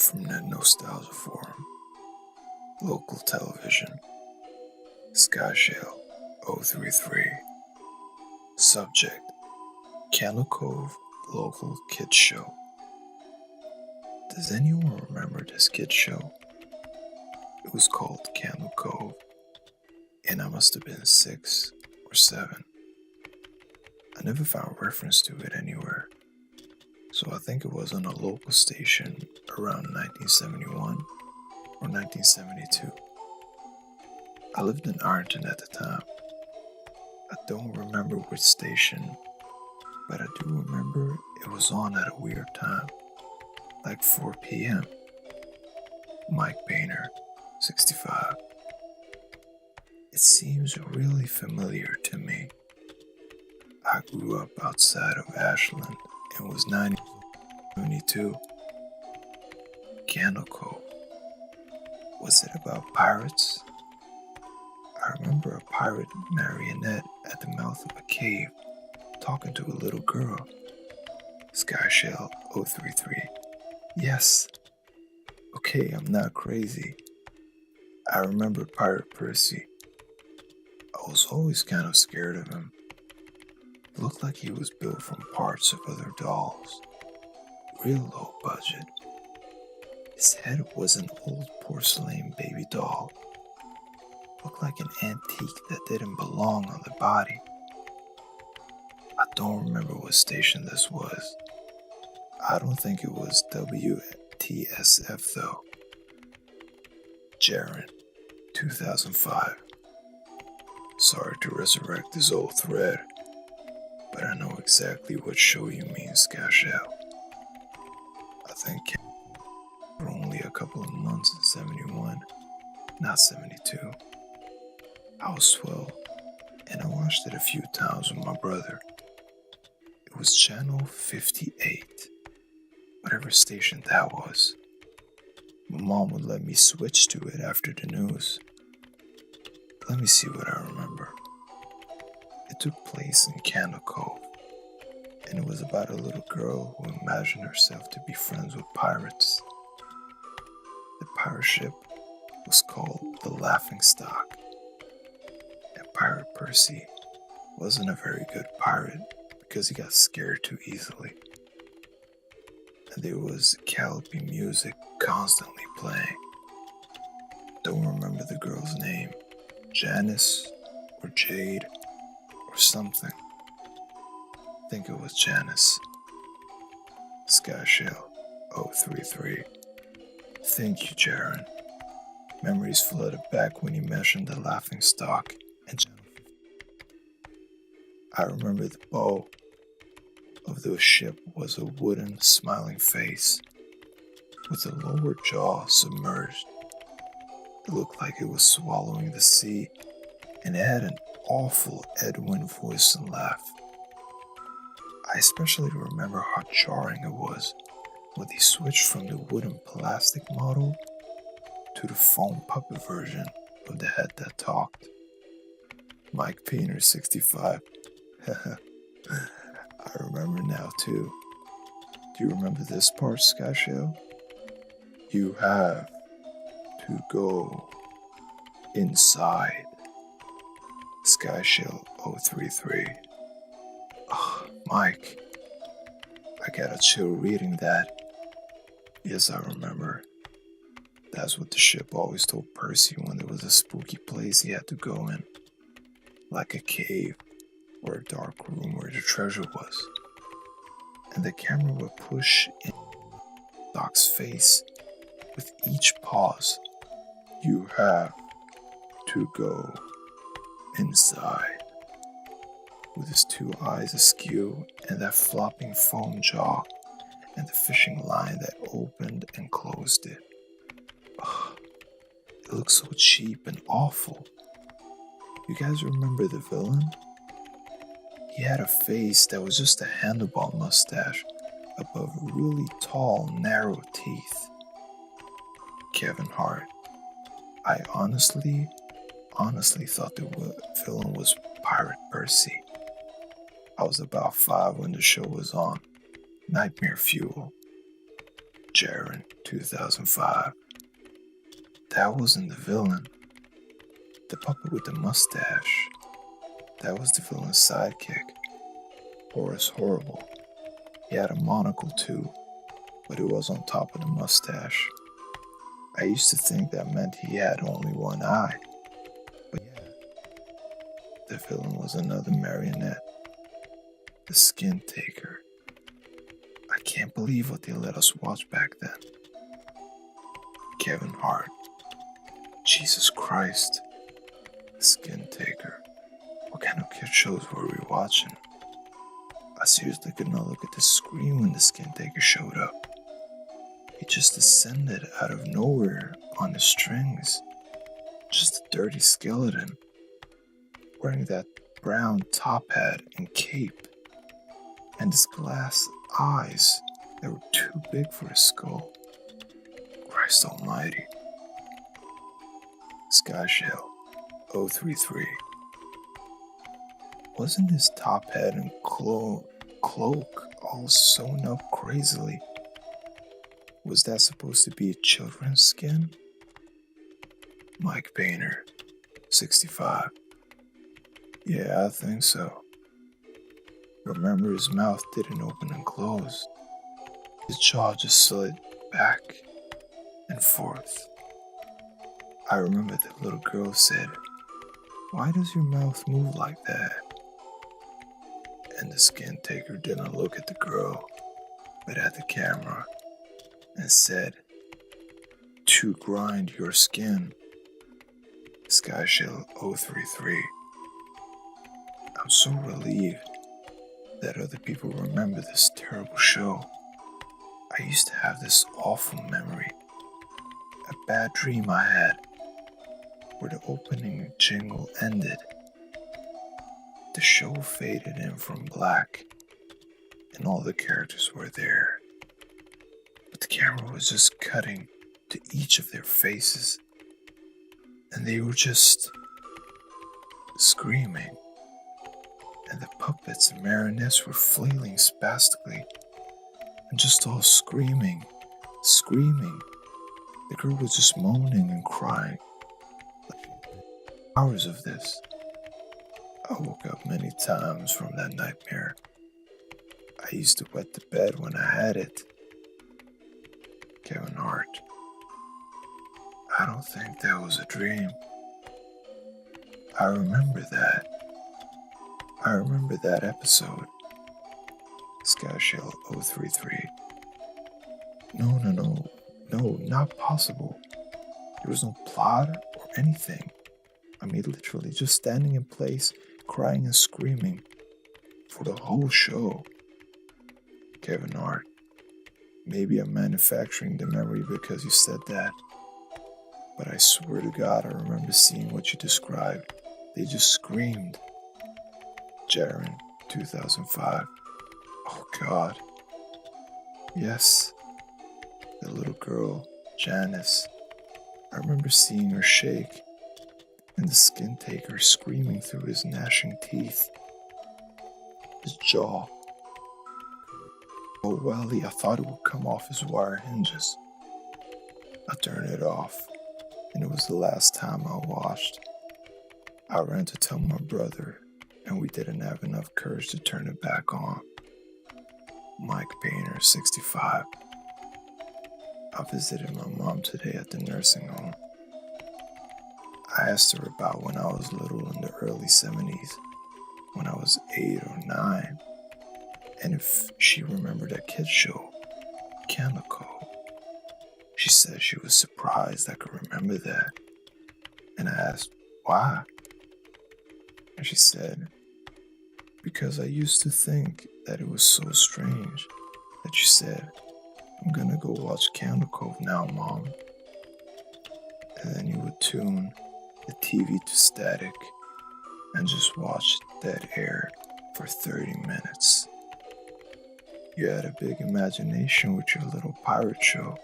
from Net Nostalgia Forum, local television, Skyshale 033. Subject, Cove local kids show. Does anyone remember this kids show? It was called Cove, and I must have been 6 or 7. I never found reference to it anywhere, so I think it was on a local station around 1971 or 1972. I lived in Ironton at the time. I don't remember which station, but I do remember it was on at a weird time, like 4 p.m. Mike Boehner, 65. It seems really familiar to me. I grew up outside of Ashland and was 1972. Cove. Was it about pirates? I remember a pirate marionette at the mouth of a cave talking to a little girl. Skyshell 033. Yes. Okay, I'm not crazy. I remember Pirate Percy. I was always kind of scared of him. It looked like he was built from parts of other dolls. Real low budget. His head was an old porcelain baby doll. Looked like an antique that didn't belong on the body. I don't remember what station this was. I don't think it was WTSF though. Jaren, 2005. Sorry to resurrect this old thread, but I know exactly what show you mean, Skyshell. I think for only a couple of months in 71, not 72. I was 12, and I watched it a few times with my brother. It was channel 58, whatever station that was. My mom would let me switch to it after the news. Let me see what I remember. It took place in Cove, and it was about a little girl who imagined herself to be friends with pirates. The pirate ship was called the Laughing Stock. Pirate Percy wasn't a very good pirate because he got scared too easily. And there was gallopy music constantly playing. Don't remember the girl's name. Janice or Jade or something. I think it was Janice. Skyshell 033. Thank you, Jaren. Memories flooded back when you mentioned the Laughing Stock. And I remember the bow of the ship was a wooden smiling face with the lower jaw submerged. It looked like it was swallowing the sea, and it had an awful Edwin voice and laugh. I especially remember how jarring it was when they switched from the wooden plastic model to the foam puppet version of the head that talked. Mike Boehner, 65. I remember now too. Do you remember this part, Skyshell? You have to go inside. Skyshell 033. Oh, Mike, I got a chill reading that. Yes, I remember. That's what the ship always told Percy when there was a spooky place he had to go in. Like a cave or a dark room where the treasure was. And the camera would push in Doc's face with each pause. You have to go inside. With his 2 eyes askew and that flopping foam jaw and the fishing line that opened and closed it. Ugh, it looked so cheap and awful. You guys remember the villain? He had a face that was just a handlebar mustache above really tall, narrow teeth. Kevin Hart. I honestly thought the villain was Pirate Percy. I was about 5 when the show was on. Nightmare fuel. Jaren, 2005. That wasn't the villain. The puppet with the mustache. That was the villain's sidekick. Horace Horrible. He had a monocle too, but it was on top of the mustache. I used to think that meant he had only one eye. But yeah, the villain was another marionette. The Skin Taker. I can't believe what they let us watch back then. Kevin Hart. Jesus Christ. The Skin Taker. What kind of kid shows were we watching? I seriously could not look at the screen when the Skin Taker showed up. He just descended out of nowhere on the strings. Just a dirty skeleton. Wearing that brown top hat and cape. And his glass eyes that were too big for his skull. Christ almighty. Skyshell 033. Wasn't his top hat and cloak all sewn up crazily? Was that supposed to be a children's skin? Mike Painter, 65. Yeah, I think so. Remember, his mouth didn't open and close. His jaw just slid back and forth. I remember the little girl said, "Why does your mouth move like that?" And the Skin Taker didn't look at the girl, but at the camera, and said, "To grind your skin." Skyshell 033. I'm so relieved that other people remember this terrible show. I used to have this awful memory, a bad dream I had, where the opening jingle ended. The show faded in from black, and all the characters were there. But the camera was just cutting to each of their faces, and they were just screaming. And the puppets and marionettes were flailing spastically, and just all screaming. The girl was just moaning and crying. Hours of this. I woke up many times from that nightmare. I used to wet the bed when I had it. Kevin Hart. I don't think that was a dream. I remember that. I remember that episode. Skyshell 033. No, not possible. There was no plot or anything. I mean, literally just standing in place, crying and screaming for the whole show. Kevin Hart. Maybe I'm manufacturing the memory because you said that. But I swear to God, I remember seeing what you described. They just screamed. Jaren, 2005. Oh God. Yes. The little girl, Janice. I remember seeing her shake, and the Skin Taker screaming through his gnashing teeth. His jaw. Oh welly, I thought it would come off his wire hinges. I turned it off, and it was the last time I watched. I ran to tell my brother, and we didn't have enough courage to turn it back on. Mike Painter, 65. I visited my mom today at the nursing home. I asked her about when I was little in the early 70s, when I was 8 or 9, and if she remembered that kid's show, Cove. She said she was surprised I could remember that, and I asked, why? And she said, because I used to think that it was so strange that you said, I'm gonna go watch Cove now, Mom. And then you would tune the TV to static and just watch dead air for 30 minutes. You had a big imagination with your little pirate show.